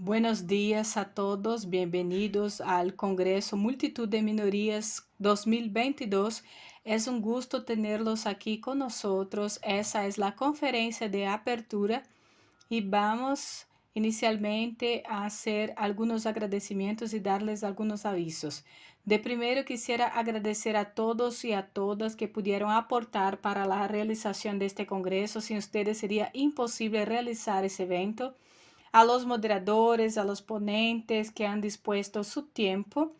Buenos días a todos, bienvenidos al Congreso Multitud de Minorías 2022. Es un gusto tenerlos aquí con nosotros. Esa es la conferencia de apertura y vamos inicialmente a hacer algunos agradecimientos y darles algunos avisos. De primero quisiera agradecer a todos y a todas que pudieron aportar para la realización de este Congreso. Sin ustedes sería imposible realizar ese evento, a los moderadores, a los ponentes que han dispuesto su tiempo,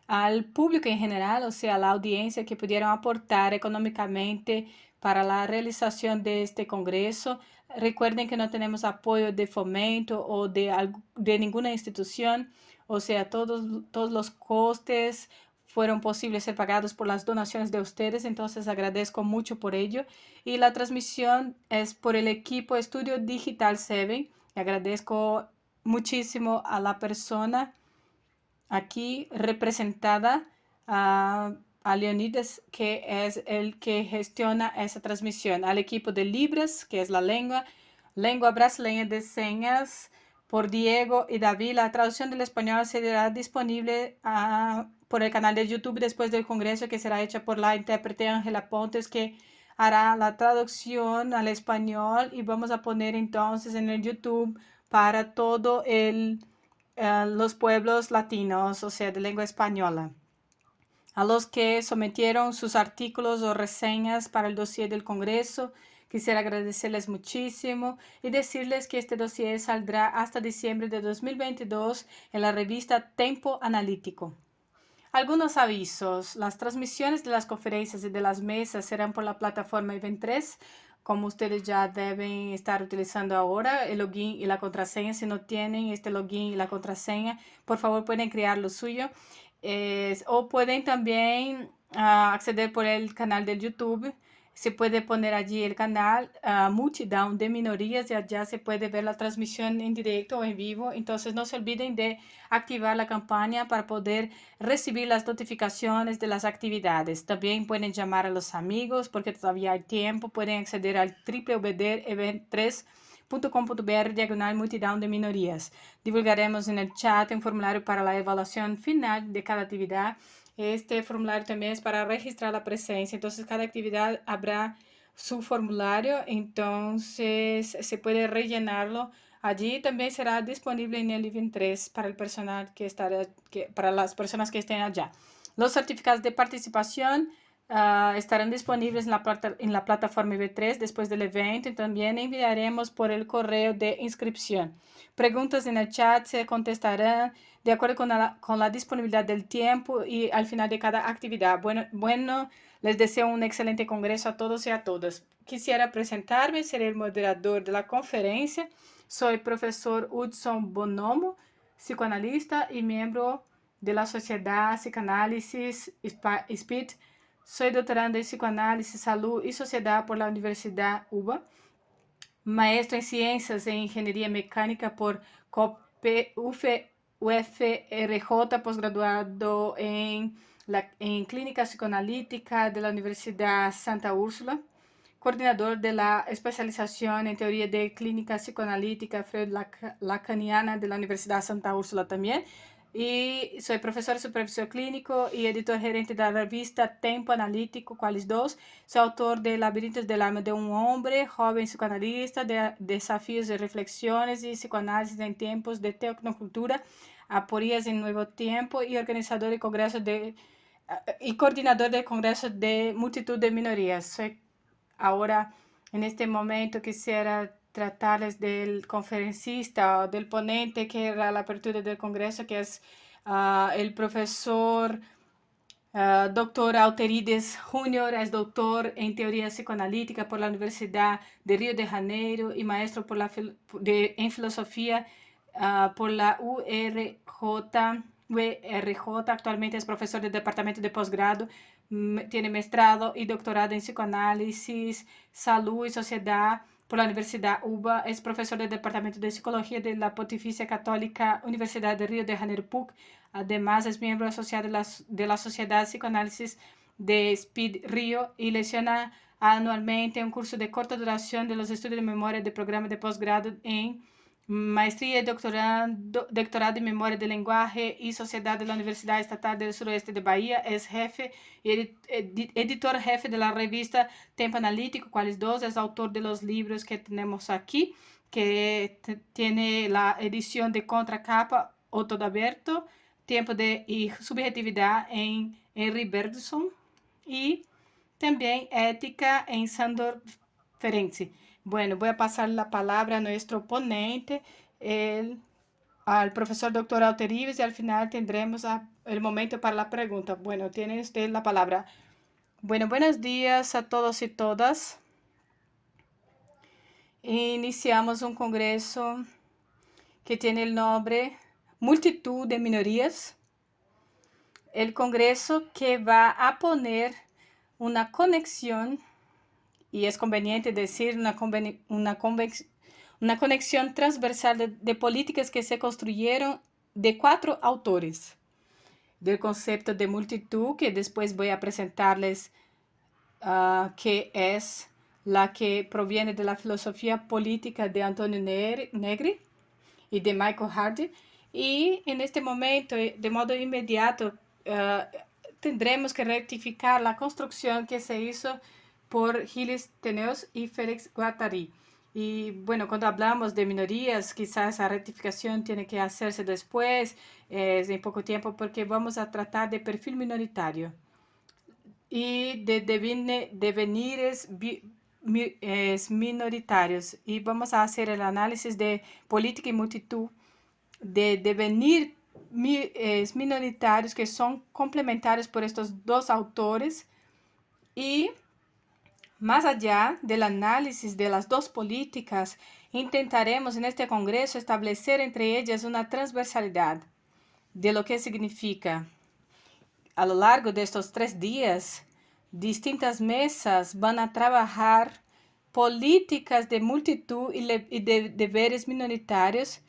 al público en general, o sea, la audiencia que pudieron aportar económicamente para la realización de este congreso. Recuerden que no tenemos apoyo de fomento o de ninguna institución, o sea, todos los costes fueron posibles ser pagados por las donaciones de ustedes, entonces agradezco mucho por ello. Y la transmisión es por el equipo Estudio Digital 7. Agradezco muchísimo a la persona aquí representada, a Leonidas, que es el que gestiona esa transmisión, al equipo de Libras, que es la lengua brasileña de señas, por Diego y David. La traducción del español será disponible por el canal de YouTube después del Congreso, que será hecha por la intérprete Ángela Pontes, que hará la traducción al español, y vamos a poner entonces en el YouTube para todo los pueblos latinos, o sea, de lengua española. A los que sometieron sus artículos o reseñas para el dossier del Congreso, quisiera agradecerles muchísimo y decirles que este dossier saldrá hasta diciembre de 2022 en la revista Tempo Analítico. Algunos avisos. Las transmisiones de las conferencias y de las mesas serán por la plataforma Event3, como ustedes ya deben estar utilizando ahora, el login y la contraseña. Si no tienen este login y la contraseña, por favor pueden crear lo suyo. O pueden también acceder por el canal del YouTube. Se puede poner allí el canal Multidown de Minorías y allá se puede ver la transmisión en directo o en vivo. Entonces no se olviden de activar la campaña para poder recibir las notificaciones de las actividades. También pueden llamar a los amigos porque todavía hay tiempo. Pueden acceder al www.event3.com.br /multidown de minorías. Divulgaremos en el chat un formulario para la evaluación final de cada actividad. Este formulario también es para registrar la presencia. Entonces, cada actividad habrá su formulario, entonces se puede rellenarlo. Allí también será disponible en el Event 3 para el personal para las personas que estén allá. Los certificados de participación estarán disponibles en la plataforma EV3 después del evento, y también enviaremos por el correo de inscripción. Preguntas en el chat se contestarán de acuerdo con la disponibilidad del tiempo y al final de cada actividad. Bueno, les deseo un excelente congreso a todos y a todas. Quisiera presentarme, seré el moderador de la conferencia. Soy profesor Hudson Bonomo, psicoanalista y miembro de la Sociedad Psicanálisis SPIT. Soy doctorando en psicoanálisis, salud y sociedad por la Universidad UBA, maestro en ciencias e ingeniería mecánica por UFRJ, posgraduado en clínica psicoanalítica de la Universidad Santa Úrsula, coordinador de la especialización en teoría de clínica psicoanalítica Freud-Lacaniana de la Universidad Santa Úrsula también. Y soy profesor de supervisor clínico y editor gerente de la revista Tempo Analítico, ¿cuáles dos? Soy autor de Laberintos del alma de un hombre, joven psicoanalista, de desafíos de reflexiones y psicoanálisis en tiempos de tecnocultura, aporías en nuevo tiempo, y organizador de congresos y coordinador del Congreso de Multitud de Minorías. Soy ahora, en este momento, quisiera tratarles del conferencista o del ponente que era la apertura del Congreso, que es el profesor Dr. Alterides Jr. Es doctor en teoría psicoanalítica por la Universidad de Río de Janeiro y maestro en filosofía por la URJ. Actualmente es profesor del departamento de posgrado. Tiene mestrado y doctorado en psicoanálisis, salud y sociedad por la Universidad UBA. Es profesor del departamento de psicología de la Pontificia Católica Universidad de Río de Janeiro, PUC. Además, es miembro asociado de la Sociedad de Psicoanálisis de Speed Río y lecciona anualmente un curso de corta duración de los estudios de memoria del programa de posgrado en maestría y doctorado en Memoria del Lenguaje y Sociedad de la Universidad Estatal del Suroeste de Bahía. Es jefe y editor jefe de la revista Tempo Analítico, cuales dos es autor de los libros que tenemos aquí, que tiene la edición de contracapa Otto Daberto, Tiempo y Subjetividad en Henry Bergson, y también Ética en Sandor Ferenczi. Bueno, voy a pasar la palabra a nuestro ponente, al profesor doctor Alterives, y al final tendremos el momento para la pregunta. Bueno, tiene usted la palabra. Bueno, buenos días a todos y todas. Iniciamos un congreso que tiene el nombre Multitud de Minorías. El congreso que va a poner una conexión, y es conveniente decir una conexión transversal de políticas que se construyeron de 4 autores. Del concepto de multitud, que después voy a presentarles, que es la que proviene de la filosofía política de Antonio Negri y de Michael Hardy. Y en este momento, de modo inmediato, tendremos que rectificar la construcción que se hizo por Gilles Teneus y Félix Guattari. Y bueno, cuando hablamos de minorías, quizás esa rectificación tiene que hacerse después, en poco tiempo, porque vamos a tratar de perfil minoritario y de devenires minoritarios. Y vamos a hacer el análisis de política y multitud de devenir minoritarios que son complementarios por estos dos autores. Y más allá del análisis de las dos políticas, intentaremos en este congreso establecer entre ellas una transversalidad de lo que significa. A lo largo de estos 3 días, distintas mesas van a trabajar políticas de multitud y de deberes minoritarios,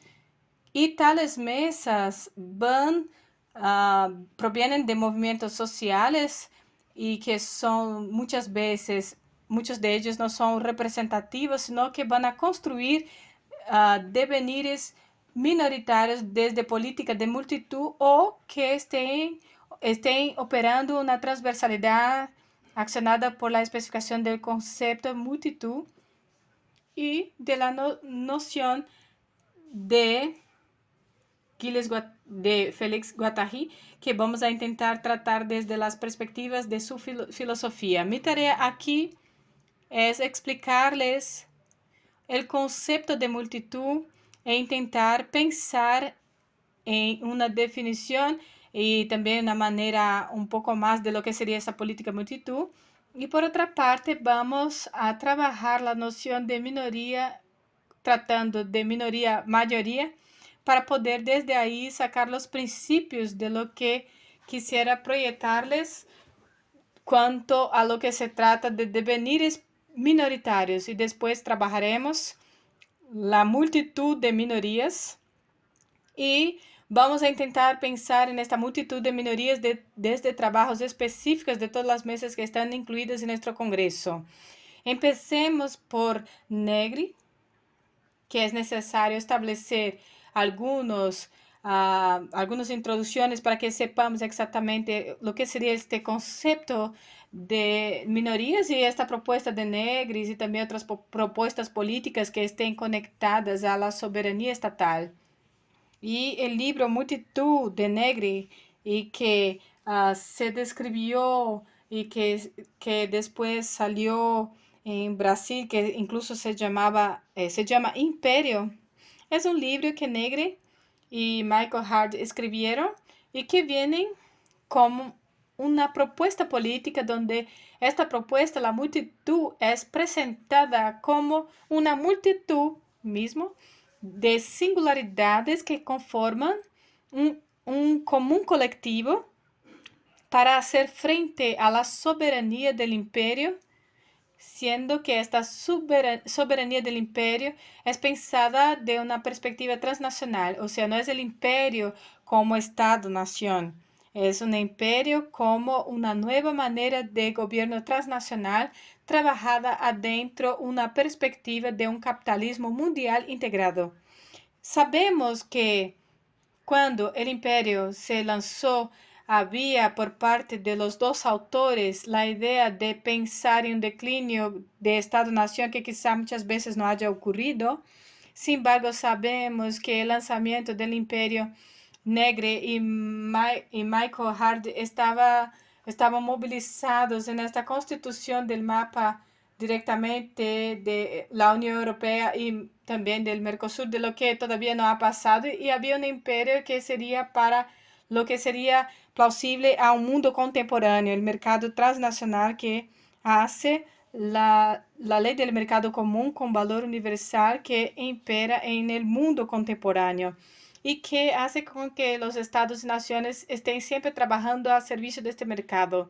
y tales mesas provienen de movimientos sociales y que son muchas veces, muchos de ellos no son representativos, sino que van a construir devenires minoritarios desde políticas de multitud, o que estén operando una transversalidad accionada por la especificación del concepto multitud y de la noción de de Félix Guattari, que vamos a intentar tratar desde las perspectivas de su filosofía. Mi tarea aquí es explicarles el concepto de multitud e intentar pensar en una definición y también una manera un poco más de lo que sería esa política multitud. Y por otra parte, vamos a trabajar la noción de minoría, tratando de minoría mayoría, para poder desde ahí sacar los principios de lo que quisiera proyectarles cuanto a lo que se trata de devenires minoritarios. Y después trabajaremos la multitud de minorías y vamos a intentar pensar en esta multitud de minorías desde trabajos específicos de todas las mesas que están incluidas en nuestro congreso. Empecemos por Negri, que es necesario establecer algunas introducciones para que sepamos exactamente lo que sería este concepto de minorías y esta propuesta de Negri y también otras propuestas políticas que estén conectadas a la soberanía estatal. Y el libro Multitud de Negri, y que se describió y que después salió en Brasil, que incluso se llama Imperio. Es un libro que Negri y Michael Hart escribieron y que vienen como una propuesta política donde esta propuesta, la multitud, es presentada como una multitud mismo de singularidades que conforman un común colectivo para hacer frente a la soberanía del imperio, siendo que esta soberanía del imperio es pensada de una perspectiva transnacional, o sea, no es el imperio como Estado-nación, es un imperio como una nueva manera de gobierno transnacional trabajada adentro una perspectiva de un capitalismo mundial integrado. Sabemos que cuando el imperio se lanzó, había por parte de los dos autores la idea de pensar en un declinio de Estado-nación que quizá muchas veces no haya ocurrido. Sin embargo, sabemos que el lanzamiento del imperio Negre y Michael Hart estaban movilizados en esta constitución del mapa directamente de la Unión Europea y también del Mercosur, de lo que todavía no ha pasado, y había un imperio que sería para lo que sería plausible a un mundo contemporáneo, el mercado transnacional que hace la ley del mercado común con valor universal que impera en el mundo contemporáneo y que hace con que los estados y naciones estén siempre trabajando a servicio de este mercado.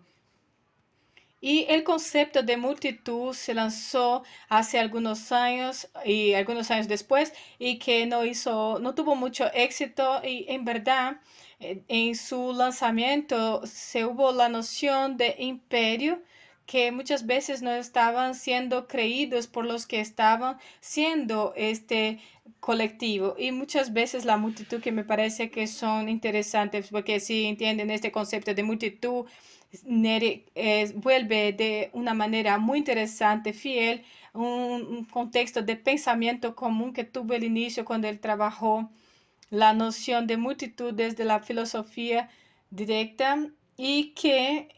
Y el concepto de multitud se lanzó hace algunos años y algunos años después y que no tuvo mucho éxito y en verdad en su lanzamiento se hubo la noción de imperio que muchas veces no estaban siendo creídos por los que estaban siendo este colectivo y muchas veces la multitud que me parece que son interesantes porque si entienden este concepto de multitud vuelve de una manera muy interesante, fiel, un contexto de pensamiento común que tuvo el inicio cuando él trabajó la noción de multitud desde la filosofía directa y que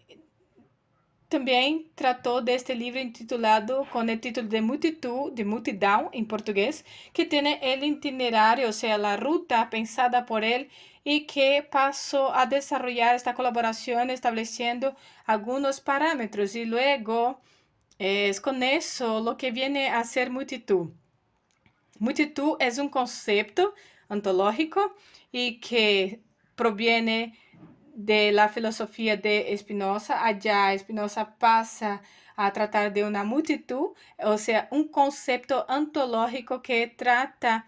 también trató de este libro intitulado con el título de Multitud, de Multidão en portugués, que tiene el itinerario, o sea, la ruta pensada por él y que pasó a desarrollar esta colaboración estableciendo algunos parámetros y luego es con eso lo que viene a ser multitud. Multitud es un concepto ontológico y que proviene de la filosofía de Spinoza. Allá Spinoza pasa a tratar de una multitud, o sea, un concepto ontológico que trata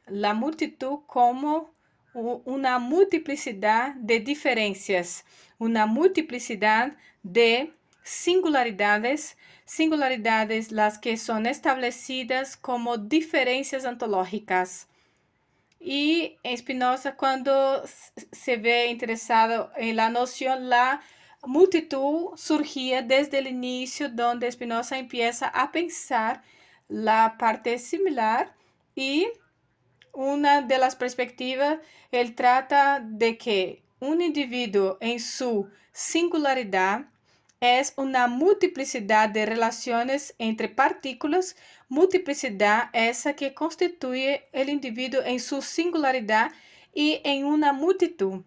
la multitud como una multiplicidad de diferencias, una multiplicidad de singularidades, singularidades las que son establecidas como diferencias ontológicas. Y Spinoza, cuando se ve interesado en la noción, la multitud surgía desde el inicio, donde Spinoza empieza a pensar la parte similar y una de las perspectivas, él trata de que un individuo en su singularidad es una multiplicidad de relaciones entre partículas, multiplicidad esa que constituye el individuo en su singularidad y en una multitud.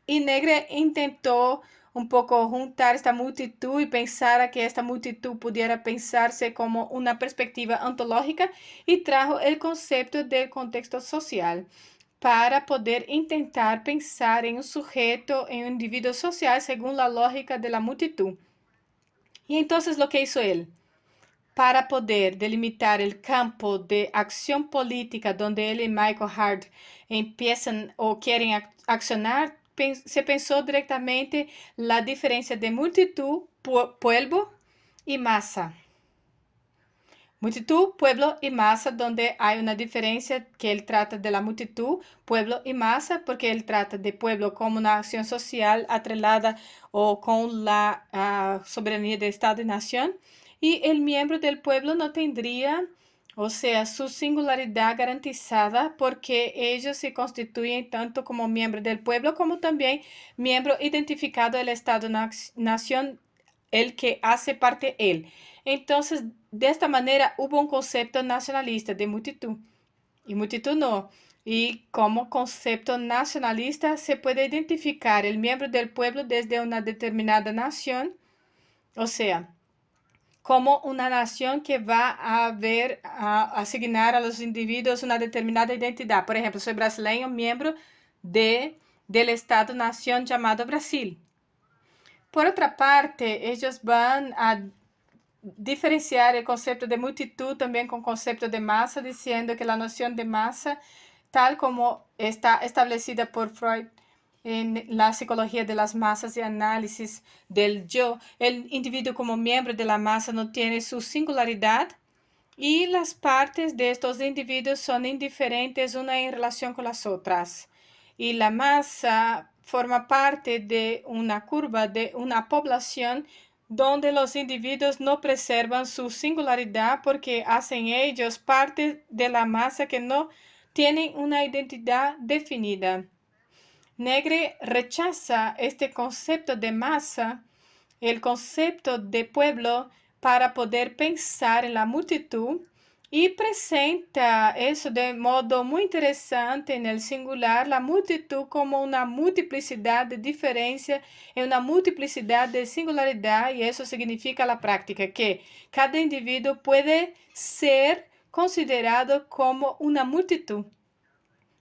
Y Negre intentó un poco juntar esta multitud y pensar a que esta multitud pudiera pensarse como una perspectiva ontológica y trajo el concepto del contexto social para poder intentar pensar en un sujeto, en un individuo social según la lógica de la multitud. Y entonces lo que hizo él, para poder delimitar el campo de acción política donde él y Michael Hart empiezan o quieren accionar, se pensó directamente la diferencia de multitud, pueblo y masa. Multitud, pueblo y masa, donde hay una diferencia que él trata de la multitud, pueblo y masa, porque él trata de pueblo como una acción social atrelada o con la soberanía de Estado y nación. Y el miembro del pueblo no tendría, o sea, su singularidad garantizada porque ellos se constituyen tanto como miembro del pueblo como también miembro identificado del Estado-nación, el que hace parte él. Entonces, de esta manera hubo un concepto nacionalista de multitud y multitud no. Y como concepto nacionalista se puede identificar el miembro del pueblo desde una determinada nación, o sea, como una nación que va a ver, a asignar a los individuos una determinada identidad. Por ejemplo, soy brasileño, miembro del Estado-nación llamado Brasil. Por otra parte, ellos van a diferenciar el concepto de multitud también con concepto de masa, diciendo que la noción de masa, tal como está establecida por Freud en la psicología de las masas y análisis del yo, el individuo como miembro de la masa no tiene su singularidad y las partes de estos individuos son indiferentes una en relación con las otras. Y la masa forma parte de una curva de una población donde los individuos no preservan su singularidad porque hacen ellos parte de la masa que no tienen una identidad definida. Negre rechaza este concepto de masa, el concepto de pueblo, para poder pensar en la multitud y presenta eso de modo muy interesante en el singular, la multitud como una multiplicidad de diferencia en una multiplicidad de singularidad, y eso significa la práctica que cada individuo puede ser considerado como una multitud.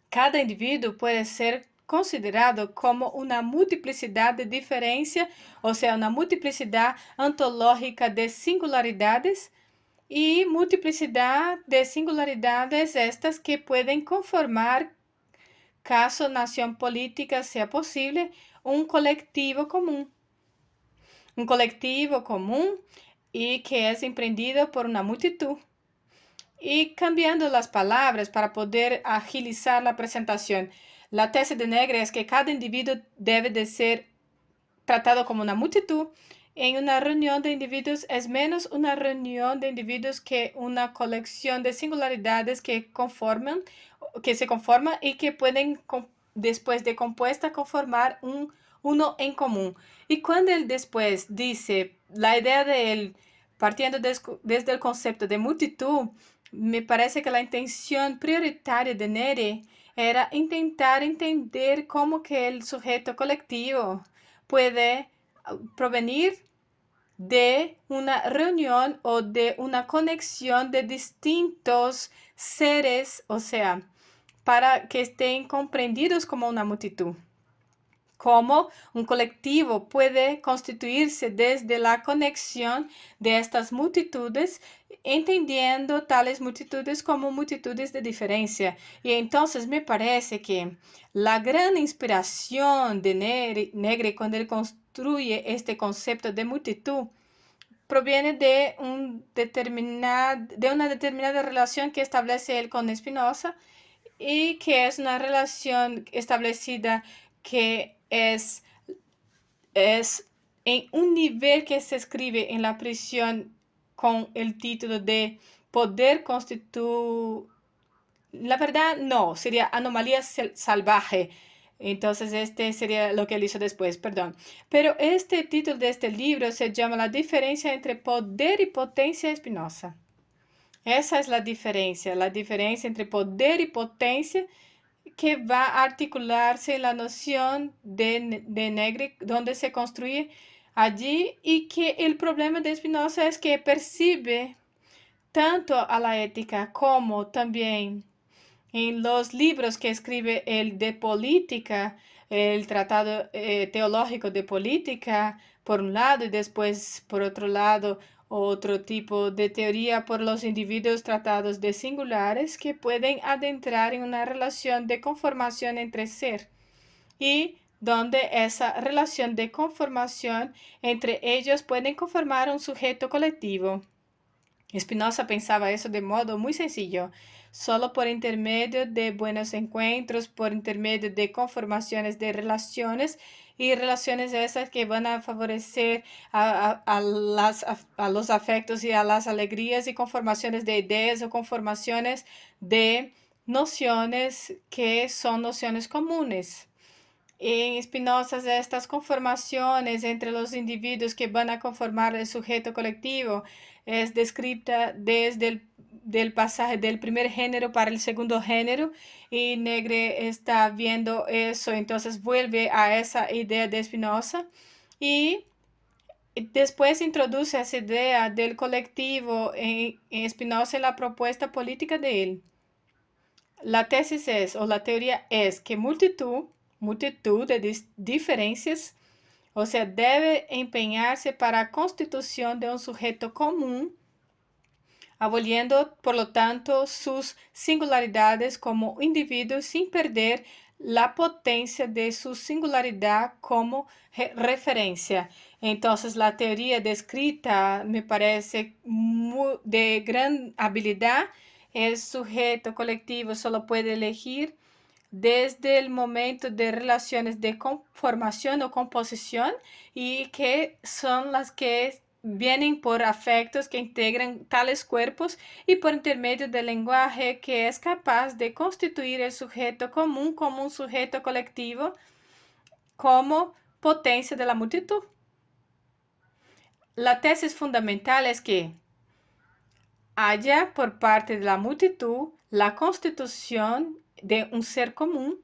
Cada individuo puede ser considerado como una multiplicidad de diferencia, o sea, una multiplicidad ontológica de singularidades y multiplicidad de singularidades estas que pueden conformar, caso nación política sea posible, un colectivo común. Un colectivo común y que es emprendido por una multitud. Y cambiando las palabras para poder agilizar la presentación, la tesis de Negre es que cada individuo debe de ser tratado como una multitud. En una reunión de individuos es menos una reunión de individuos que una colección de singularidades que se conforman y que pueden, después de compuesta, conformar uno en común. Y cuando él después dice la idea de él, partiendo desde el concepto de multitud, me parece que la intención prioritaria de Nere era intentar entender cómo que el sujeto colectivo puede provenir de una reunión o de una conexión de distintos seres, o sea, para que estén comprendidos como una multitud. Cómo un colectivo puede constituirse desde la conexión de estas multitudes, entendiendo tales multitudes como multitudes de diferencia. Y entonces me parece que la gran inspiración de Negre cuando él construye este concepto de multitud proviene de una determinada relación que establece él con Spinoza, y que es una relación establecida que es en un nivel que se escribe en la prisión con el título de poder constituir. La verdad, no, sería anomalía salvaje. Entonces, este sería lo que él hizo después, perdón. Pero este título de este libro se llama La diferencia entre poder y potencia Espinosa. Esa es la diferencia entre poder y potencia, que va a articularse en la noción de Negri, donde se construye allí, y que el problema de Spinoza es que percibe tanto a la ética como también en los libros que escribe el de política, el tratado teológico de política, por un lado, y después, por otro lado, otro tipo de teoría por los individuos tratados de singulares que pueden adentrar en una relación de conformación entre ser, y donde esa relación de conformación entre ellos pueden conformar un sujeto colectivo. Spinoza pensaba eso de modo muy sencillo, solo por intermedio de buenos encuentros, por intermedio de conformaciones de relaciones, y relaciones esas que van a favorecer a los afectos y a las alegrías, y conformaciones de ideas o conformaciones de nociones que son nociones comunes. En Spinoza, estas conformaciones entre los individuos que van a conformar el sujeto colectivo es descrita desde del pasaje del primer género para el segundo género, y Negre está viendo eso, entonces vuelve a esa idea de Spinoza y después introduce esa idea del colectivo en Spinoza, en la propuesta política de él. La tesis es, o la teoría es, que multitud de diferencias, o sea, debe empeñarse para la constitución de un sujeto común, aboliendo, por lo tanto, sus singularidades como individuos sin perder la potencia de su singularidad como referencia. Entonces, la teoría descrita me parece de gran habilidad. El sujeto colectivo solo puede elegir desde el momento de relaciones de conformación o composición y que son las que vienen por afectos que integran tales cuerpos y por intermedio del lenguaje que es capaz de constituir el sujeto común como un sujeto colectivo como potencia de la multitud. La tesis fundamental es que haya por parte de la multitud la constitución de un ser común,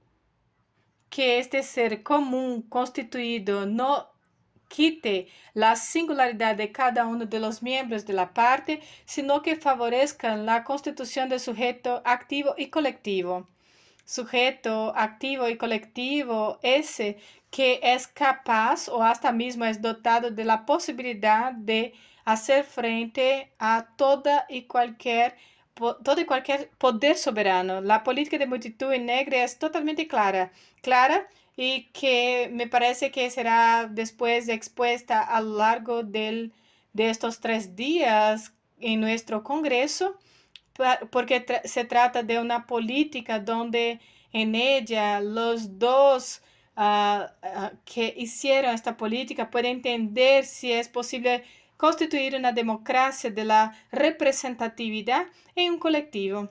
que este ser común constituido no quite la singularidad de cada uno de los miembros de la parte, sino que favorezcan la constitución de sujeto activo y colectivo. Sujeto activo y colectivo ese que es capaz o hasta mismo es dotado de la posibilidad de hacer frente a todo y cualquier poder soberano. La política de multitud en negra es totalmente clara y que me parece que será después expuesta a lo largo de estos 3 días en nuestro Congreso, porque se trata de una política donde en ella los dos que hicieron esta política pueden entender si es posible constituir una democracia de la representatividad en un colectivo.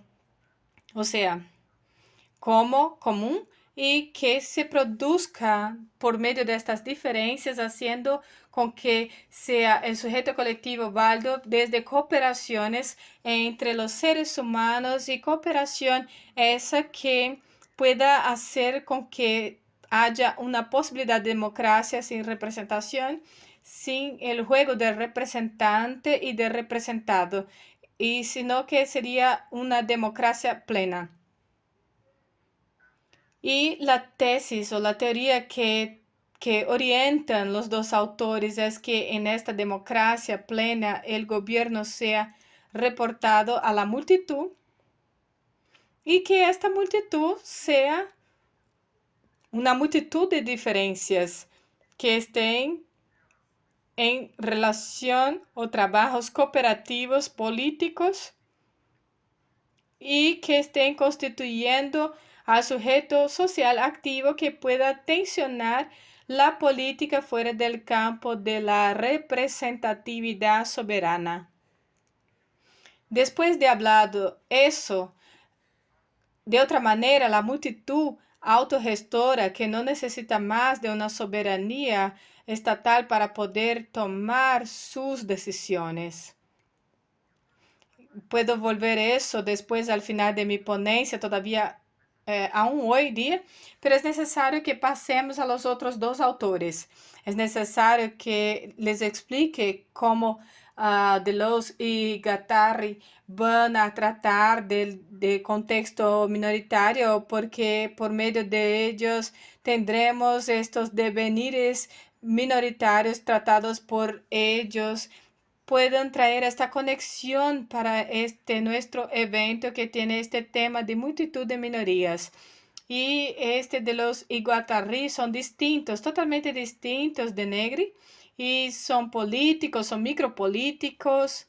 O sea, como común y que se produzca por medio de estas diferencias, haciendo con que sea el sujeto colectivo válido desde cooperaciones entre los seres humanos y cooperación esa que pueda hacer con que haya una posibilidad de democracia sin representación, sin el juego del representante y del representado, y sino que sería una democracia plena. Y la tesis o la teoría que orientan los dos autores es que en esta democracia plena el gobierno sea reportado a la multitud y que esta multitud sea una multitud de diferencias que estén en relación o trabajos cooperativos políticos y que estén constituyendo al sujeto social activo que pueda tensionar la política fuera del campo de la representatividad soberana. Después de hablado eso, de otra manera, la multitud autogestora que no necesita más de una soberanía estatal para poder tomar sus decisiones. Puedo volver eso después al final de mi ponencia, todavía aún hoy día, pero es necesario que pasemos a los otros dos autores. Es necesario que les explique cómo Deleuze y Guattari van a tratar del contexto minoritario, porque por medio de ellos tendremos estos devenires minoritarios tratados por ellos, puedan traer esta conexión para este nuestro evento que tiene este tema de multitud de minorías. Y este de los Iguatarri son distintos, totalmente distintos de Negri, y son políticos, son micropolíticos,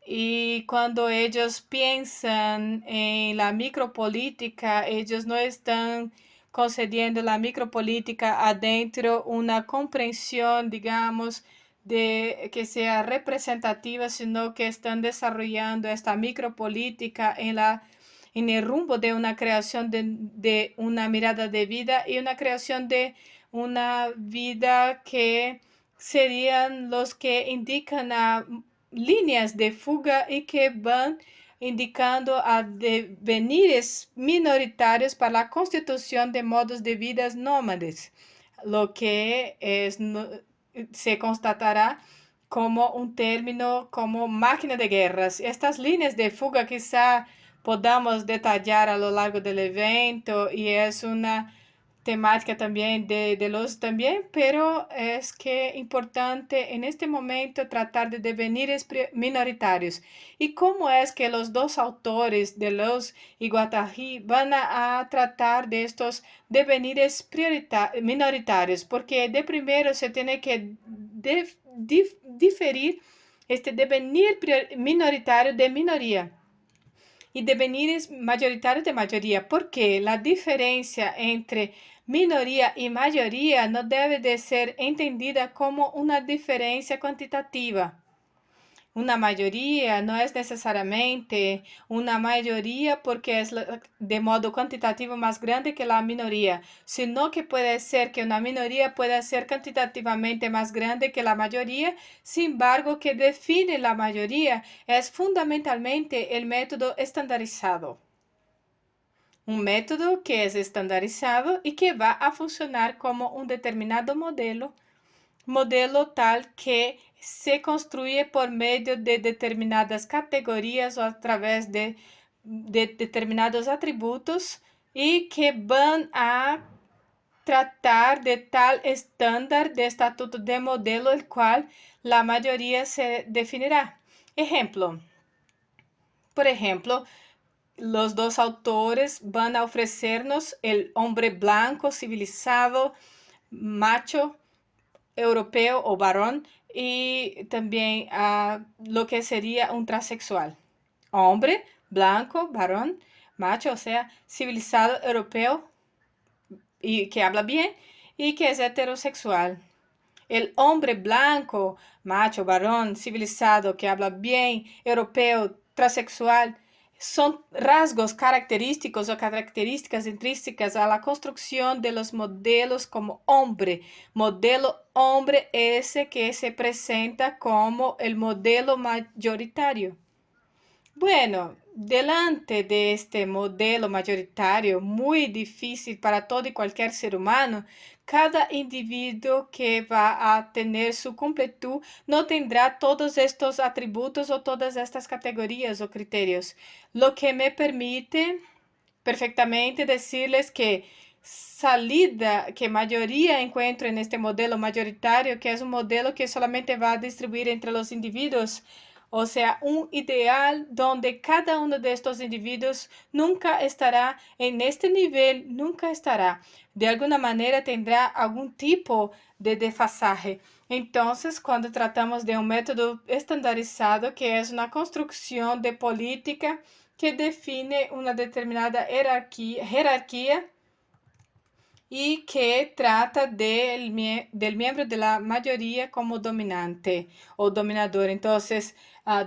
y cuando ellos piensan en la micropolítica, ellos no están concediendo la micropolítica adentro una comprensión, digamos, de que sea representativa, sino que están desarrollando esta micropolítica en el rumbo de una creación de una mirada de vida y una creación de una vida que serían los que indican a líneas de fuga y que van indicando a devenires minoritarios para la constitución de modos de vidas nómades, lo que se constatará como un término, como máquina de guerras. Estas líneas de fuga quizá podamos detallar a lo largo del evento y es una temática también de los también, pero es que importante en este momento tratar de devenires minoritarios. ¿Y cómo es que los dos autores de los Iguatají van a tratar de estos devenires minoritarios? Porque de primero se tiene que diferir este devenir minoritario de minoría y devenires mayoritarios de mayoría, porque la diferencia entre minoría y mayoría no debe de ser entendida como una diferencia cuantitativa. Una mayoría no es necesariamente una mayoría porque es de modo cuantitativo más grande que la minoría, sino que puede ser que una minoría pueda ser cuantitativamente más grande que la mayoría. Sin embargo, que define la mayoría es fundamentalmente el método estandarizado. Un método que es estandarizado y que va a funcionar como un determinado modelo tal que se construye por medio de determinadas categorías o a través de determinados atributos y que van a tratar de tal estándar de estatuto de modelo el cual la mayoría se definirá. Ejemplo, por ejemplo, los dos autores van a ofrecernos el hombre blanco, civilizado, macho, europeo o varón y también lo que sería un transexual. Hombre, blanco, varón, macho, o sea, civilizado, europeo y que habla bien y que es heterosexual. El hombre blanco, macho, varón, civilizado, que habla bien, europeo, transexual, son rasgos característicos o características intrínsecas a la construcción de los modelos como hombre. Modelo hombre ese que se presenta como el modelo mayoritario. Bueno, delante de este modelo mayoritario muy difícil para todo y cualquier ser humano, cada individuo que va a tener su completud no tendrá todos estos atributos o todas estas categorías o criterios, lo que me permite perfectamente decirles que salida que mayoría encuentro en este modelo mayoritario, que es un modelo que solamente va a distribuir entre los individuos, o sea, un ideal donde cada uno de estos individuos nunca estará en este nivel, nunca estará. De alguna manera tendrá algún tipo de desfasaje. Entonces, cuando tratamos de un método estandarizado, que es una construcción de política que define una determinada jerarquía y que trata del miembro de la mayoría como dominante o dominador. Entonces,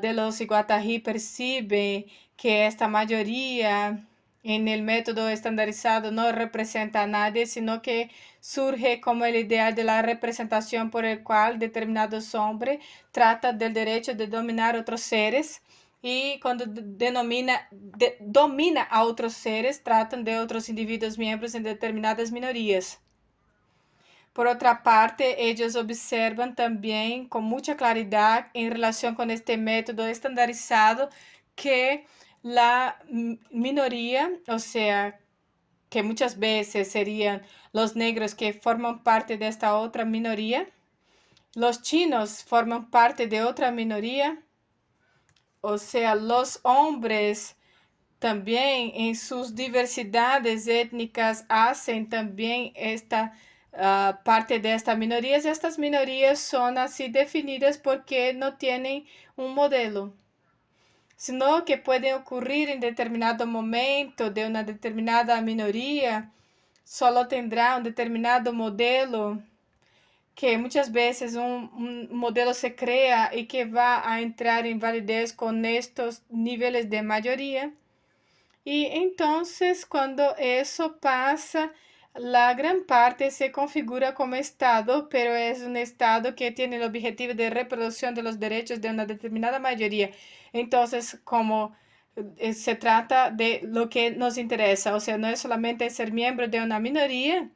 de los Iguatají percibe que esta mayoría en el método estandarizado no representa a nadie, sino que surge como el ideal de la representación por el cual determinado hombre trata del derecho de dominar otros seres y cuando domina a otros seres, tratan de otros individuos miembros en determinadas minorías. Por otra parte, ellos observan también con mucha claridad en relación con este método estandarizado que la minoría, o sea, que muchas veces serían los negros que forman parte de esta otra minoría, los chinos forman parte de otra minoría, o sea, los hombres también en sus diversidades étnicas hacen también esta parte de estas minorías. Estas minorías son así definidas porque no tienen un modelo, sino que pueden ocurrir en determinado momento de una determinada minoría, solo tendrá un determinado modelo que muchas veces un modelo se crea y que va a entrar en validez con estos niveles de mayoría. Y entonces cuando eso pasa, la gran parte se configura como Estado, pero es un Estado que tiene el objetivo de reproducción de los derechos de una determinada mayoría. Entonces, como se trata de lo que nos interesa, o sea, no es solamente ser miembro de una minoría,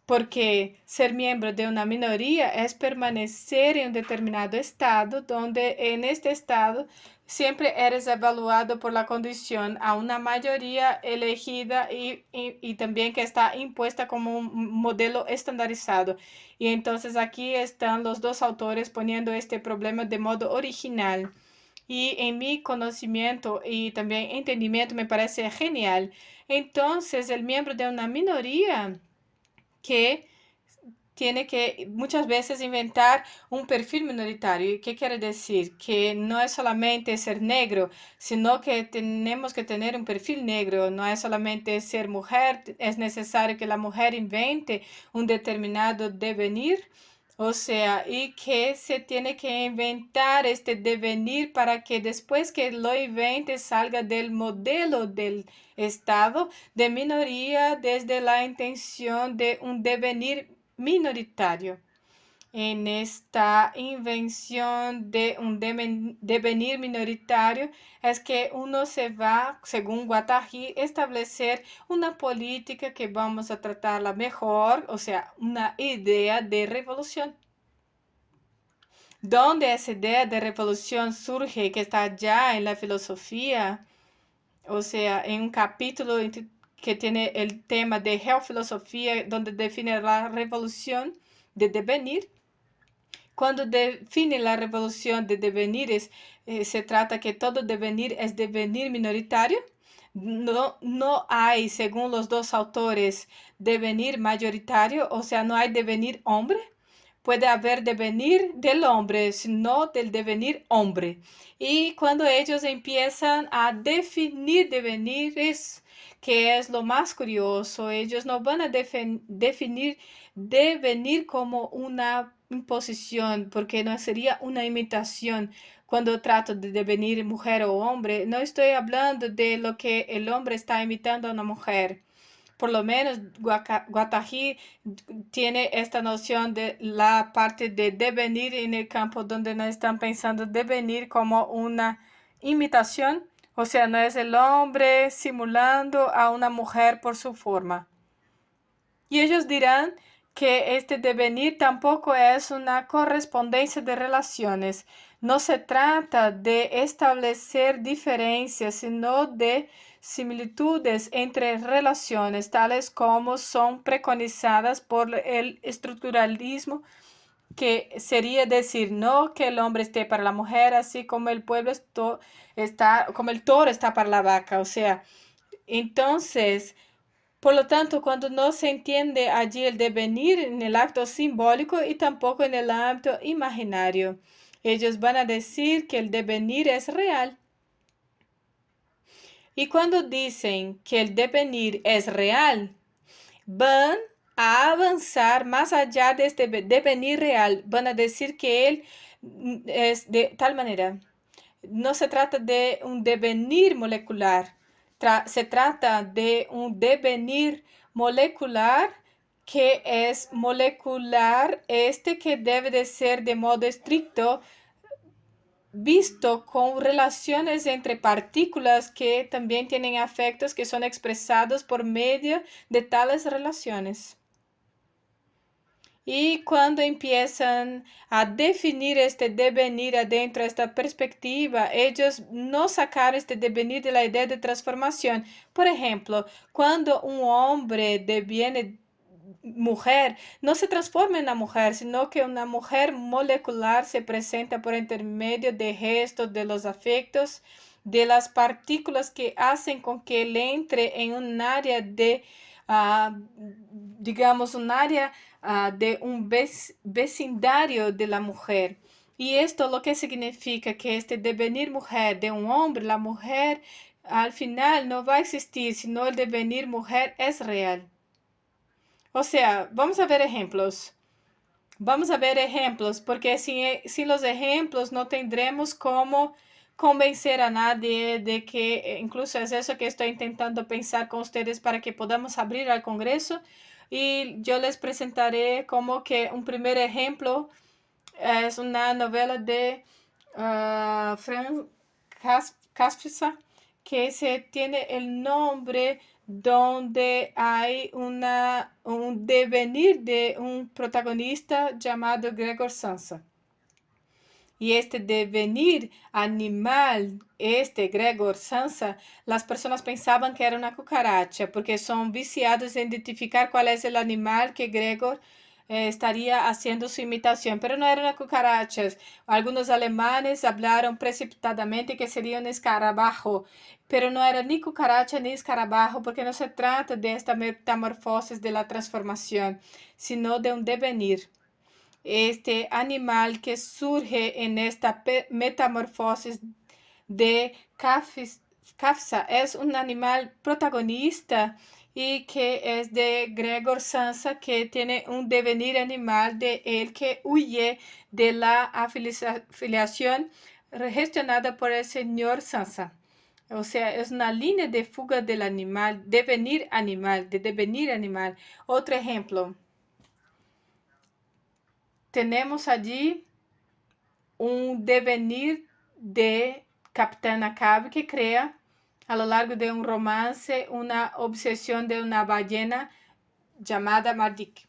porque ser miembro de una minoría es permanecer en un determinado estado, donde en este estado siempre eres evaluado por la condición a una mayoría elegida y también que está impuesta como un modelo estandarizado. Y entonces aquí están los dos autores poniendo este problema de modo original. Y en mi conocimiento y también entendimiento me parece genial. Entonces, el miembro de una minoría que tiene que muchas veces inventar un perfil minoritario. ¿Y qué quiere decir? Que no es solamente ser negro, sino que tenemos que tener un perfil negro. No es solamente ser mujer, es necesario que la mujer invente un determinado devenir. O sea, y que se tiene que inventar este devenir para que después que lo invente salga del modelo del Estado de minoría desde la intención de un devenir minoritario. En esta invención de un devenir minoritario es que uno se va, según Guattari, establecer una política que vamos a tratarla mejor, o sea, una idea de revolución. Donde esa idea de revolución surge, que está ya en la filosofía, o sea, en un capítulo que tiene el tema de geofilosofía, donde define la revolución de devenir. Cuando define la revolución de devenires, se trata que todo devenir es devenir minoritario. No, no hay, según los dos autores, devenir mayoritario, o sea, no hay devenir hombre. Puede haber devenir del hombre, sino del devenir hombre. Y cuando ellos empiezan a definir devenires, que es lo más curioso, ellos no van a definir devenir como una imposición, porque no sería una imitación. Cuando trato de devenir mujer o hombre, no estoy hablando de lo que el hombre está imitando a una mujer. Por lo menos Guattari tiene esta noción de la parte de devenir en el campo donde no están pensando devenir como una imitación, o sea, no es el hombre simulando a una mujer por su forma. Y ellos dirán que este devenir tampoco es una correspondencia de relaciones. No se trata de establecer diferencias, sino de similitudes entre relaciones, tales como son preconizadas por el estructuralismo, que sería decir, no que el hombre esté para la mujer, así como el pueblo está, como el toro está para la vaca. O sea, entonces, por lo tanto, cuando no se entiende allí el devenir en el acto simbólico y tampoco en el ámbito imaginario, ellos van a decir que el devenir es real. Y cuando dicen que el devenir es real, van a avanzar más allá de este devenir real. Van a decir que él es de tal manera. No se trata de un devenir molecular, se trata de un devenir molecular que es molecular, este que debe de ser de modo estricto visto con relaciones entre partículas que también tienen afectos que son expresados por medio de tales relaciones. Y cuando empiezan a definir este devenir adentro de esta perspectiva, ellos no sacaron este devenir de la idea de transformación. Por ejemplo, cuando un hombre deviene mujer, no se transforma en una mujer, sino que una mujer molecular se presenta por intermedio de gestos, de los afectos, de las partículas que hacen con que él entre en un área de, digamos, un área de un vecindario de la mujer. Y esto lo que significa que este devenir mujer de un hombre, la mujer al final no va a existir, sino el devenir mujer es real. O sea, vamos a ver ejemplos. Vamos a ver ejemplos, porque sin los ejemplos no tendremos cómo convencer a nadie de que, incluso es eso que estoy intentando pensar con ustedes para que podamos abrir al Congreso. Y yo les presentaré como que un primer ejemplo es una novela de Franz Kafka, que se tiene el nombre donde hay un devenir de un protagonista llamado Gregor Samsa. Y este devenir animal, este Gregor Samsa, las personas pensaban que era una cucaracha, porque son viciados en identificar cuál es el animal que Gregor estaría haciendo su imitación, pero no era una cucaracha. Algunos alemanes hablaron precipitadamente que sería un escarabajo, pero no era ni cucaracha ni escarabajo, porque no se trata de esta metamorfosis de la transformación, sino de un devenir. Este animal que surge en esta metamorfosis de Kafsa es un animal protagonista y que es de Gregor Samsa, que tiene un devenir animal de él que huye de la afiliación gestionada por el señor Samsa. O sea, es una línea de fuga del animal, devenir animal, de devenir animal. Otro ejemplo, tenemos allí un devenir de Capitán Ahab, que crea a lo largo de un romance una obsesión de una ballena llamada Mardik,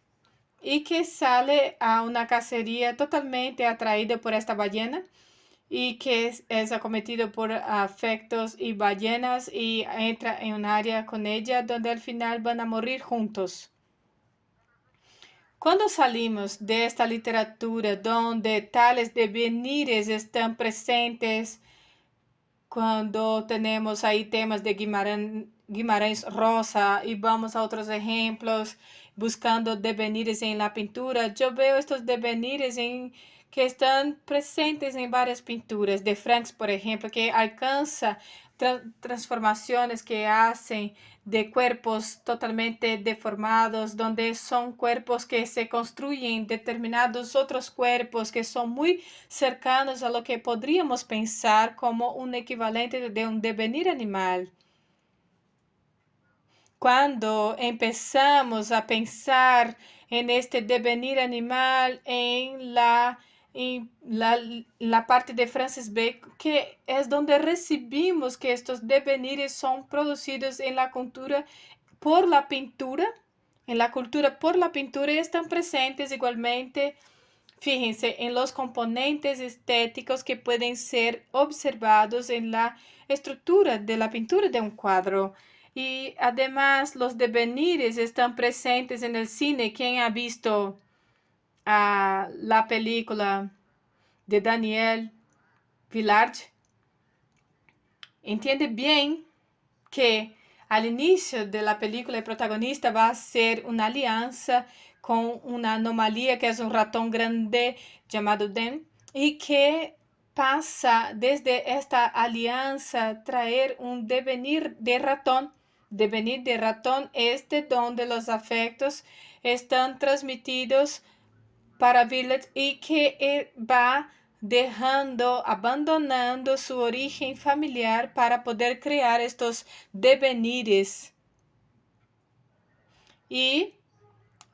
y que sale a una cacería totalmente atraído por esta ballena y que es acometido por afectos y ballenas y entra en un área con ella donde al final van a morir juntos. Cuando salimos de esta literatura donde tales devenires están presentes, cuando tenemos ahí temas de Guimarães Rosa y vamos a otros ejemplos buscando devenires en la pintura, yo veo estos devenires que están presentes en varias pinturas de Franks, por ejemplo, que alcanza transformaciones que hacen de cuerpos totalmente deformados, donde son cuerpos que se construyen determinados otros cuerpos que son muy cercanos a lo que podríamos pensar como un equivalente de un devenir animal. Cuando empezamos a pensar en este devenir animal en la parte de Francis Bacon, que es donde recibimos que estos devenires son producidos en la cultura por la pintura, en la cultura por la pintura, y están presentes igualmente. Fíjense en los componentes estéticos que pueden ser observados en la estructura de la pintura de un cuadro. Y además los devenires están presentes en el cine. ¿Quién ha visto la película de Daniel Villard? Entiende bien que al inicio de la película el protagonista va a hacer una alianza con una anomalía que es un ratón grande llamado Den, y que pasa desde esta alianza traer un devenir de ratón este donde los afectos están transmitidos para Village y que va abandonando su origen familiar para poder crear estos devenires. Y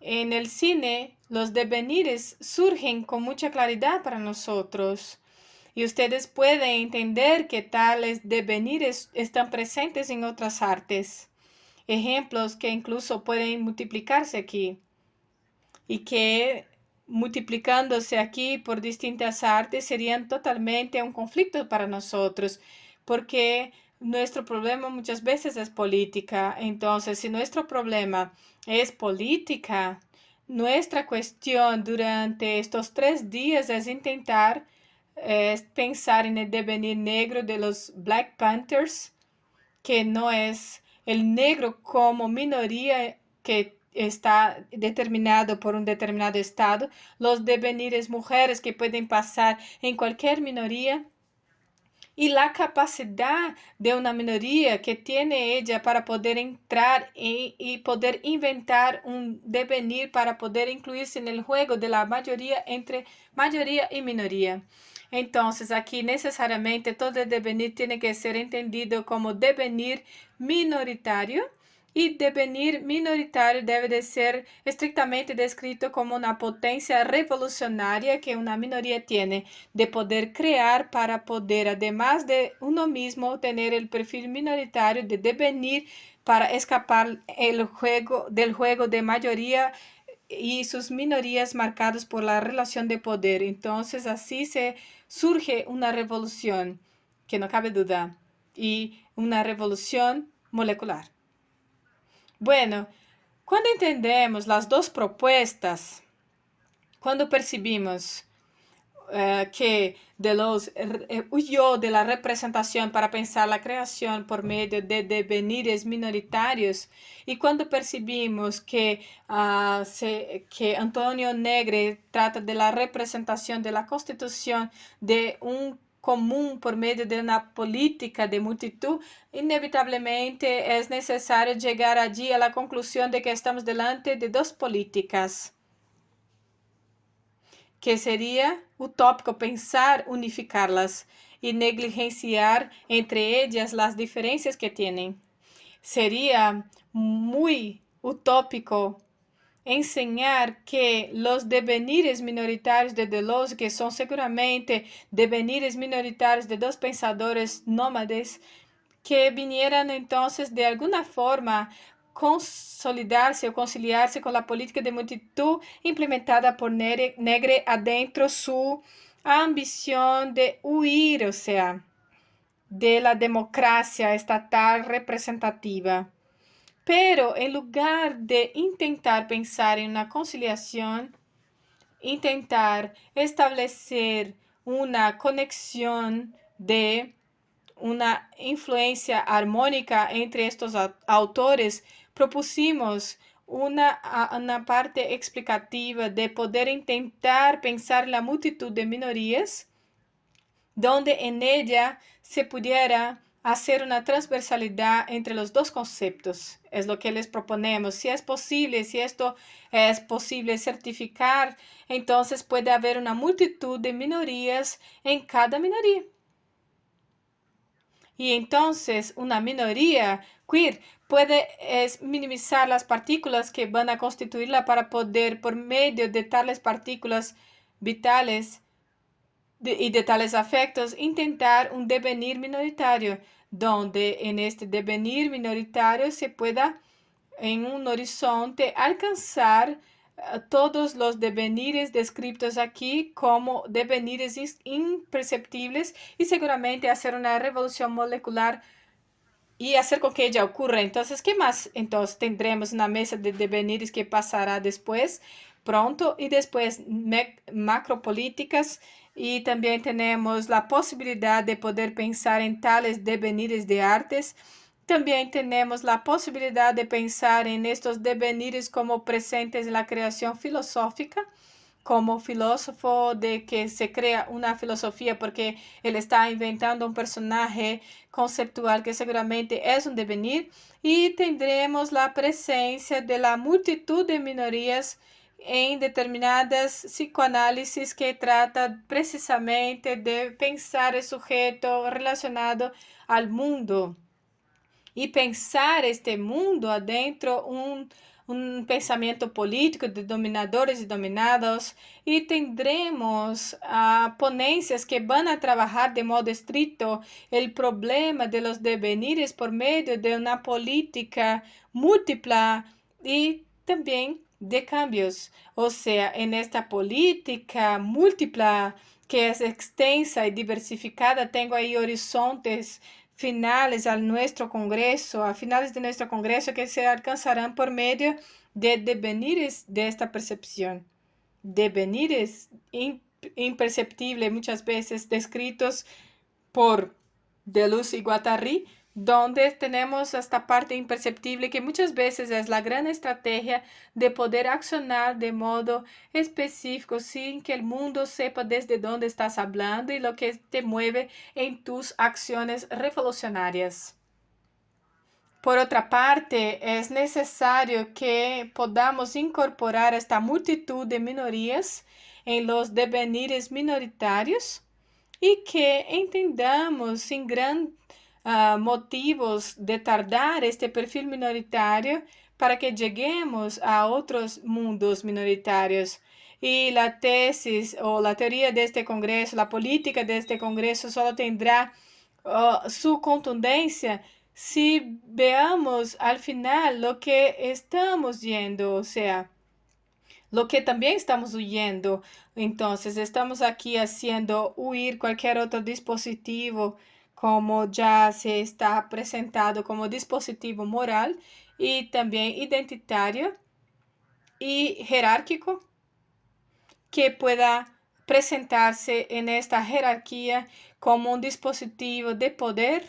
en el cine, los devenires surgen con mucha claridad para nosotros. Y ustedes pueden entender que tales devenires están presentes en otras artes. Ejemplos que incluso pueden multiplicarse aquí y que multiplicándose aquí por distintas artes serían totalmente un conflicto para nosotros, porque nuestro problema muchas veces es política. Entonces, si nuestro problema es política, nuestra cuestión durante estos 3 días es intentar pensar en el devenir negro de los Black Panthers, que no es el negro como minoría que está determinado por un determinado estado, los devenires mujeres que pueden pasar en cualquier minoría y la capacidad de una minoría que tiene ella para poder entrar y poder inventar un devenir para poder incluirse en el juego de la mayoría entre mayoría y minoría. Entonces, aquí necesariamente todo el devenir tiene que ser entendido como devenir minoritario Y devenir minoritario debe de ser estrictamente descrito como una potencia revolucionaria que una minoría tiene de poder crear para poder, además de uno mismo, tener el perfil minoritario de devenir para escapar del juego de mayoría y sus minorías marcadas por la relación de poder. Entonces así se surge una revolución, que no cabe duda, y una revolución molecular. Bueno, cuando entendemos las dos propuestas, cuando percibimos que Deleuze huyó de la representación para pensar la creación por medio de devenires minoritarios, y cuando percibimos que Antonio Negri trata de la representación de la constitución de un común por medio de una política de multitud, inevitablemente es necesario llegar allí a la conclusión de que estamos delante de dos políticas, que sería utópico pensar unificarlas y negligenciar entre ellas las diferencias que tienen. Sería muy utópico enseñar que los devenires minoritarios de Deleuze, que son seguramente devenires minoritarios de dos pensadores nómades, que vinieran entonces de alguna forma consolidarse o conciliarse con la política de multitud implementada por Negre adentro su ambición de huir, o sea, de la democracia estatal representativa. Pero en lugar de intentar pensar en una conciliación, intentar establecer una conexión de una influencia armónica entre estos autores, propusimos una parte explicativa de poder intentar pensar la multitud de minorías, donde en ella se pudiera hacer una transversalidad entre los dos conceptos. Es lo que les proponemos. Si es posible, si esto es posible certificar, entonces puede haber una multitud de minorías en cada minoría. Y entonces una minoría queer puede minimizar las partículas que van a constituirla para poder, por medio de tales partículas vitales y de tales afectos, intentar un devenir minoritario, donde en este devenir minoritario se pueda en un horizonte alcanzar todos los devenires descritos aquí como devenires imperceptibles, y seguramente hacer una revolución molecular y hacer con que ella ocurra. Entonces, ¿qué más? Entonces, tendremos una mesa de devenires que pasará después, pronto, y después macropolíticas, y también tenemos la posibilidad de poder pensar en tales devenires de artes. También tenemos la posibilidad de pensar en estos devenires como presentes en la creación filosófica, como filósofo de que se crea una filosofía porque él está inventando un personaje conceptual que seguramente es un devenir, y tendremos la presencia de la multitud de minorías en determinadas psicoanálisis que trata precisamente de pensar el sujeto relacionado al mundo y pensar este mundo adentro un pensamiento político de dominadores y dominados, y tendremos ponencias que van a trabajar de modo estricto el problema de los devenires por medio de una política múltipla y también de cambios. O sea, en esta política múltipla que es extensa y diversificada, tengo ahí horizontes finales a nuestro Congreso, a finales de nuestro Congreso, que se alcanzarán por medio de devenires de esta percepción, devenires imperceptibles, muchas veces descritos por Deleuze y Guattari, donde tenemos esta parte imperceptible que muchas veces es la gran estrategia de poder accionar de modo específico sin que el mundo sepa desde dónde estás hablando y lo que te mueve en tus acciones revolucionarias. Por otra parte, es necesario que podamos incorporar esta multitud de minorías en los devenires minoritarios y que entendamos en gran motivos de tardar este perfil minoritario para que lleguemos a otros mundos minoritarios. Y la tesis o la teoría de este Congreso, la política de este Congreso solo tendrá su contundencia si veamos al final lo que estamos yendo, o sea, lo que también estamos huyendo. Entonces, estamos aquí haciendo huir cualquier otro dispositivo como ya se está presentado como dispositivo moral y también identitario y jerárquico que pueda presentarse en esta jerarquía como un dispositivo de poder,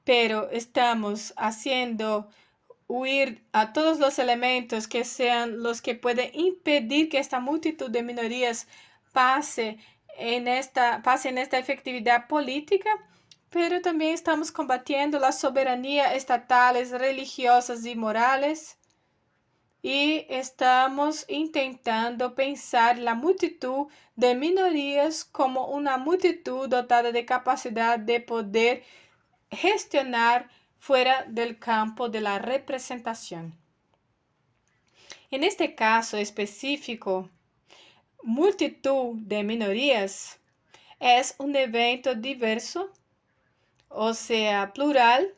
pero estamos haciendo huir a todos los elementos que sean los que pueden impedir que esta multitud de minorías pase en esta efectividad política, pero también estamos combatiendo la soberanía estatales, religiosas y morales. Y estamos intentando pensar la multitud de minorías como una multitud dotada de capacidad de poder gestionar fuera del campo de la representación. En este caso específico, multitud de minorías es un evento diverso, o sea, plural,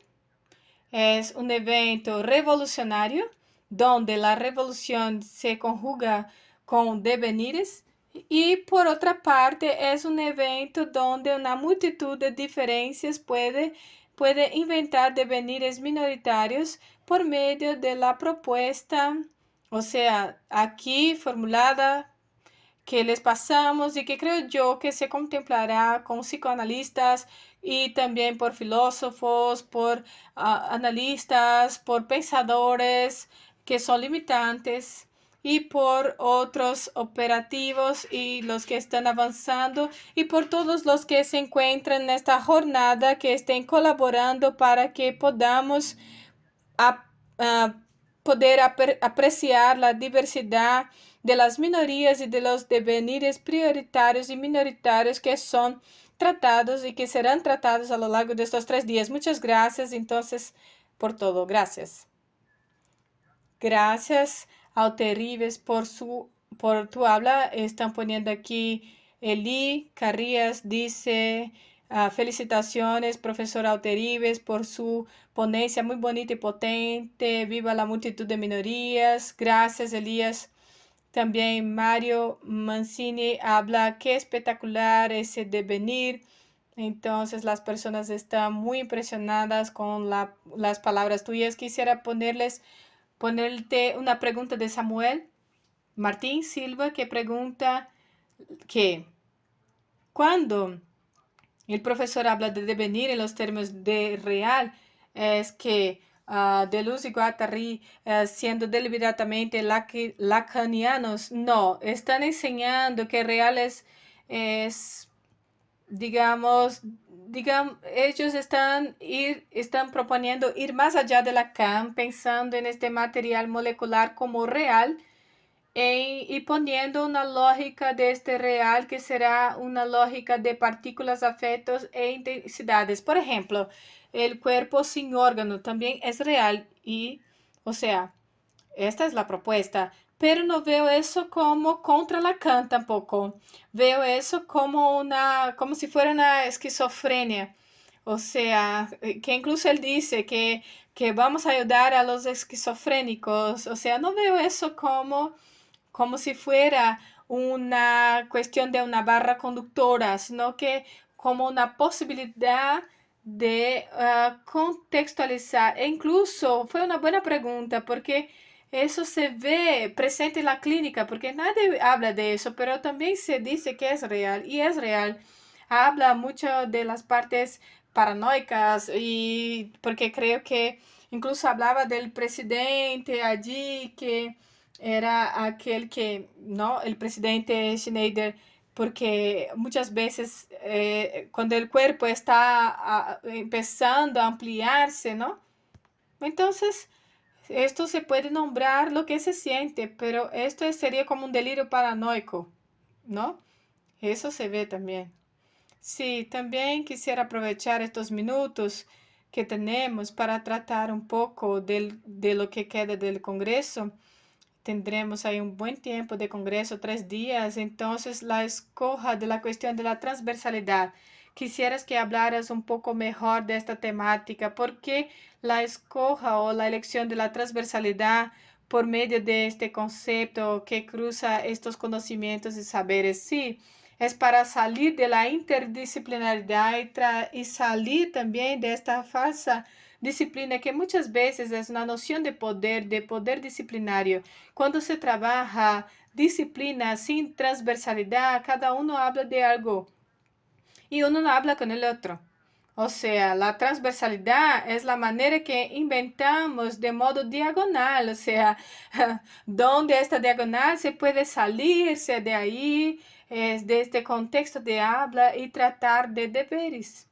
es un evento revolucionario, donde la revolución se conjuga con devenires, y por otra parte es un evento donde una multitud de diferencias puede inventar devenires minoritarios por medio de la propuesta, o sea, aquí formulada que les pasamos y que creo yo que se contemplará con psicoanalistas y también por filósofos, por analistas, por pensadores que son limitantes y por otros operativos y los que están avanzando y por todos los que se encuentran en esta jornada que estén colaborando para que podamos a, a poder apreciar la diversidad de las minorías y de los devenires prioritarios y minoritarios que son tratados y que serán tratados a lo largo de estos 3 días. Muchas gracias entonces por todo. Gracias. Gracias, Auterives, por tu habla. Están poniendo aquí Eli Carrías, dice, felicitaciones, profesor Auterives, por su ponencia muy bonita y potente. Viva la multitud de minorías. Gracias, Elías. También Mario Mancini habla, qué espectacular ese devenir. Entonces las personas están muy impresionadas con las palabras tuyas. Quisiera ponerte una pregunta de Samuel Martín Silva que pregunta que cuando el profesor habla de devenir en los términos de real, es que Deleuze y Guattari, siendo deliberadamente lacanianos, no, están enseñando que real es digamos, ellos están proponiendo ir más allá de Lacan, pensando en este material molecular como real y poniendo una lógica de este real que será una lógica de partículas, afectos e intensidades. Por ejemplo, el cuerpo sin órgano también es real y, o sea, esta es la propuesta, pero no veo eso como contra Lacan tampoco. Veo eso como si fuera una esquizofrenia. O sea, que incluso él dice que vamos a ayudar a los esquizofrénicos. O sea, no veo eso como si fuera una cuestión de una barra conductora, sino que como una posibilidad de contextualizar. E incluso fue una buena pregunta porque eso se ve presente en la clínica, porque nadie habla de eso, pero también se dice que es real y es real. Habla mucho de las partes paranoicas y porque creo que incluso hablaba del presidente allí que era aquel que, ¿no? El presidente Schneider, porque muchas veces cuando el cuerpo está empezando a ampliarse, ¿no? Entonces, esto se puede nombrar lo que se siente, pero sería como un delirio paranoico, ¿no? Eso se ve también. Sí, también quisiera aprovechar estos minutos que tenemos para tratar un poco de lo que queda del Congreso. Tendremos ahí un buen tiempo de Congreso, 3 días, entonces la escoja de la cuestión de la transversalidad. Quisieras que hablaras un poco mejor de esta temática, ¿por qué la escoja o la elección de la transversalidad por medio de este concepto que cruza estos conocimientos y saberes? Sí, es para salir de la interdisciplinaridad y salir también de esta falsa disciplina que muchas veces es una noción de poder disciplinario. Cuando se trabaja disciplina sin transversalidad, cada uno habla de algo y uno no habla con el otro. O sea, la transversalidad es la manera que inventamos de modo diagonal, o sea, donde esta diagonal se puede salirse de ahí, es de este contexto de habla y tratar de deberes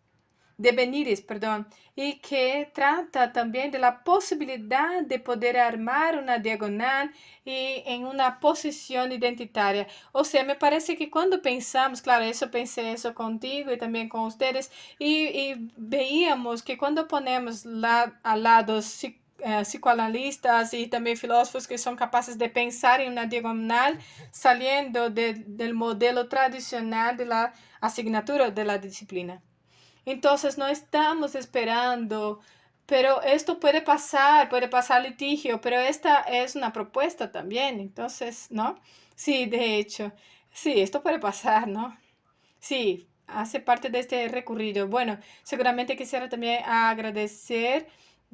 devenires, perdón, y que trata también de la posibilidad de poder armar una diagonal y en una posición identitaria. O sea, me parece que cuando pensamos, claro, eso pensé eso contigo y también con ustedes, y veíamos que cuando ponemos al lado psicoanalistas y también filósofos que son capaces de pensar en una diagonal saliendo del modelo tradicional de la asignatura de la disciplina. Entonces no estamos esperando, pero esto puede pasar litigio, pero esta es una propuesta también, entonces, ¿no? Sí, de hecho, sí, esto puede pasar, ¿no? Sí, hace parte de este recorrido. Bueno, seguramente quisiera también agradecer.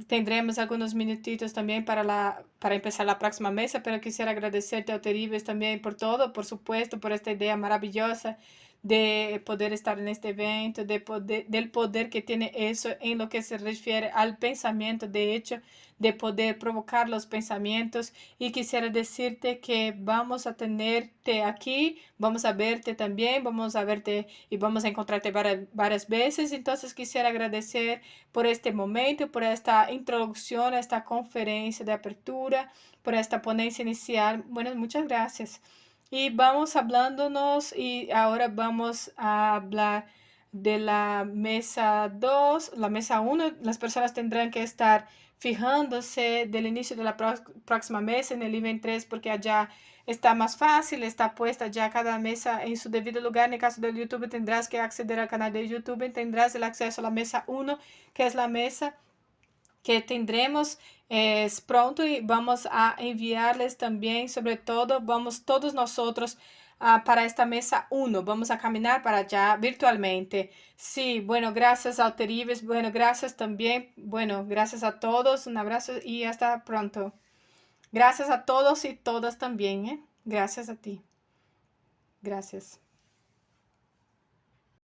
Tendremos algunos minutitos también para empezar la próxima mesa, pero quisiera agradecerte a Terribles también por todo, por supuesto, por esta idea maravillosa de poder estar en este evento, del poder que tiene eso en lo que se refiere al pensamiento, de hecho, de poder provocar los pensamientos. Y quisiera decirte que vamos a tenerte aquí, vamos a verte también, vamos a verte y vamos a encontrarte varias veces. Entonces quisiera agradecer por este momento, por esta introducción a esta conferencia de apertura, por esta ponencia inicial. Bueno, muchas gracias. Y vamos hablándonos y ahora vamos a hablar de la mesa 2, la mesa 1. Las personas tendrán que estar fijándose del inicio de la próxima mesa en el event 3 porque allá está más fácil, está puesta ya cada mesa en su debido lugar. En el caso del YouTube tendrás que acceder al canal de YouTube, tendrás el acceso a la mesa 1, que es la mesa que tendremos pronto y vamos a enviarles también, sobre todo, vamos todos nosotros para esta mesa 1, vamos a caminar para allá virtualmente. Sí, bueno, gracias a Terribles, bueno, gracias también, bueno, gracias a todos, un abrazo y hasta pronto. Gracias a todos y todas también, ¿eh? Gracias a ti. Gracias.